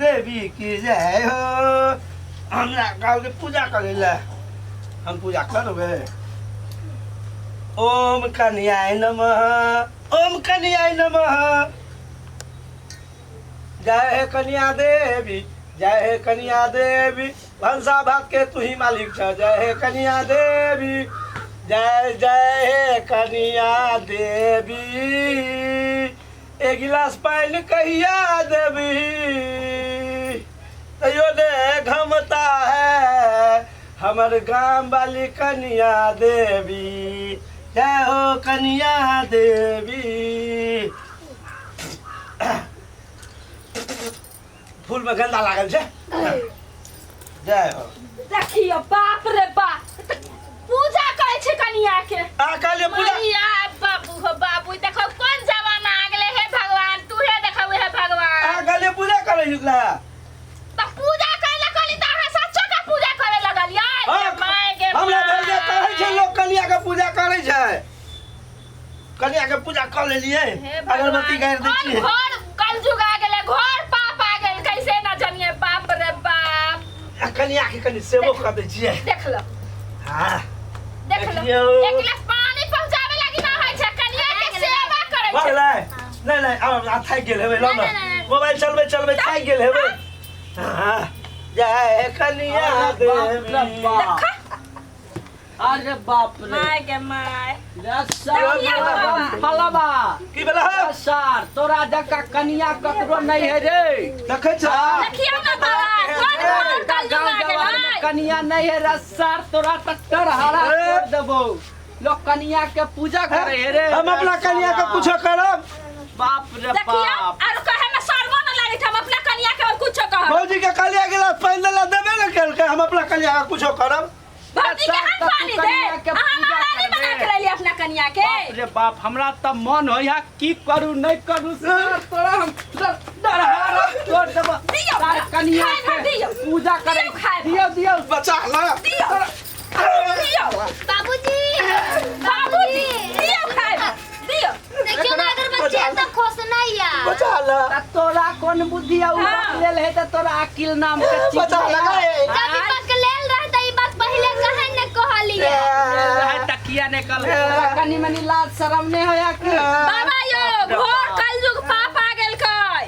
देवी की जय हो। हमरा गाँव के पूजा करे ला हम पूजा करबे। ओम कन्याय नमः, ओम कन्याय नमः। जय हे कन्या देवी, जय हे कन्या देवी। भंसा भात के तू ही मालिक छ। जय हे कन्या देवी, जय जय हे कन्या देवी। एक गिलास पानी कहिया देवी, तैयो ने घमता है हमर गांव वाली कन्या देवी। जय हो कन्या देवी। फूल में गंदा लागल छे। जय हो। देखियो बाप रे बाप, पूजा करे छे कन्या के। आ काले पूजा मैया बाबू हो बाबू, देखो कौन जमाना आ गेले हे भगवान। तू हे देखो हे भगवान। आ काले पूजा करे जुला। त पूजा करे लगली त अहाँ सच्चो का पूजा करे लगल यार। माय के हमरा भेल जे कहै छै लोग कन्या के पूजा करे छै। कन्या के पूजा कर लेलिए, अगरबत्ती गाड़ दै छी। घर कलजुग आ गेले, घर पाप आ गेल, कैसे ना जानिए बाप रे बाप। कन्या के कनि सेवो कर दै छियै। देख लो, हां देख लो, एक गिलास पानी पहुंचावे लगी ना है छै। कन्या के सेवा करे छै। भगलै नहीं नहीं अब थाक गेल हेबै। लो ना मोबाइल चलबै चलबै थाक गेल हेबै। हां जय कन्या देवी। अरे बाप रे माय के माय फलबा की भेला सर तोरा जका कन्या ककरो नहीं है रे। देखै छ देखियो ना बाबा, कौन कलजुग आ गेलै। कन्या नहीं है रे सर, तोरा टक्कर हरा कर देबो। लोग कन्या के पूजा करे है रे। हम अपना कन्या के कुछो करब। बाप रे देखियो बाप, और कहे में शर्मो न लागे हम अपना कन्या के कुछ कहब। भौजी के कन्या गिलास पानी देला देबे न केलकै। हम अपना कन्या के कुछो करब। भौजी के हम पानी दे, अहाँ महारानी बना के लेली अपना कन्या के। बाप रे बाप, हमरा त मन होया की करू नहीं करू सर, तोरा हम डरहारा छोड़ देबो। तार कन्या के पूजा करे दियो दियो बचा ला दियो बाबूजी, बाबूजी दियो खाए दियो। देखियो ना अगर बच्चे तो खुश नहीं है। बचा ला त तोरा कौन बुद्धि आ लेल है त तोरा अकिल नाम के चीज बचा लगा जब बात के लेल रहता ई बात पहले कहे न कहलिए। रहे तकिया ने कल कनी मनी लाज शरम नहीं होया कि बाबा यो घोर कलयुग पाप आ गेल कै।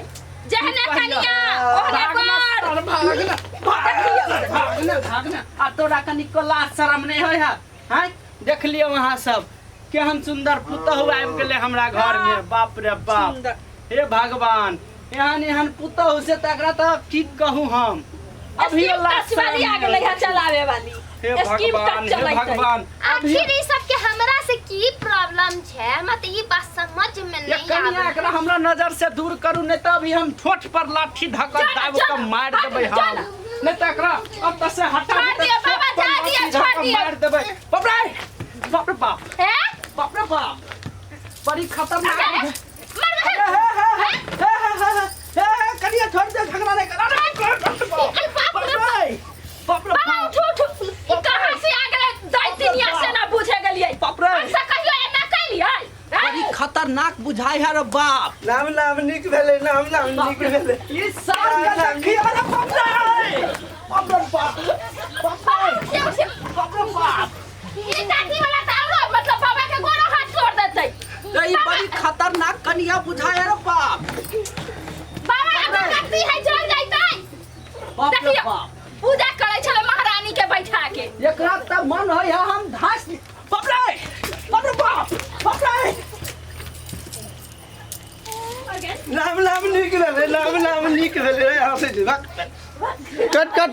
जहने कन्या ओहने बर। भागना आ तोरा कनी को लाज शरम नहीं होया। हैं देख लियो वहां सब केहन सुंदर पुतहु आबि गेले हमरा घर में। बाप रे बाप, हे भगवान, एहन एहन पुतहु से तकरा त की कहूं हम। अभी लाज शरम आ गेलै है चलावे वाली। हे भगवान, हे भगवान। आखिर ई सब के हमरा से की प्रॉब्लम छे, मत ई बात समझ में ये नहीं कन्या आवे। एकरा हमरा नजर से दूर करू नहीं तो अभी हम ठोठ पर लाठी धक्का दाब के मार देबै हम। नहीं तो एकरा अब तक से हटा छोड़ दिया बाबा, जा दिया, छोड़ दिया। मार देबै। बाप रे बाप रे बाप, हैं बाप रे बाप, बड़ी खतरनाक है। मर हे कन्या छोड़ दे, झगड़ा नहीं कर। अरे बाप रे बाप, बाप रे बाप, बाबा उठ ई कहां से आ गेलै। दैतिनिया से ना बुझे गेलियै। बाप रे ऐसा कहियो एना कैलियै। बड़ी खतरनाक बुझाई है रे बाप। नाम नाम निक भेलै, नाम नाम निक भेलै। ये सब देखी अरे बाप रे बाप रे बाप, बाप रे बाप। ई दादी वाला तारो मतलब बाबा के गोरो हाथ तोड़ देतै। ये बड़ी खतरनाक कन्या बुझाई है रे बाप। बाबा अगर गलती है चल जाइतै। बाप रे देखियो बाप, पूजा करे छले महारानी के बैठा के। एकरा त मन होय है हम धास। बाप रे बाप रे बाप, बाप रे नाम नाम निक भेलै, नाम नाम निक भेलै। यहाँ से कट कट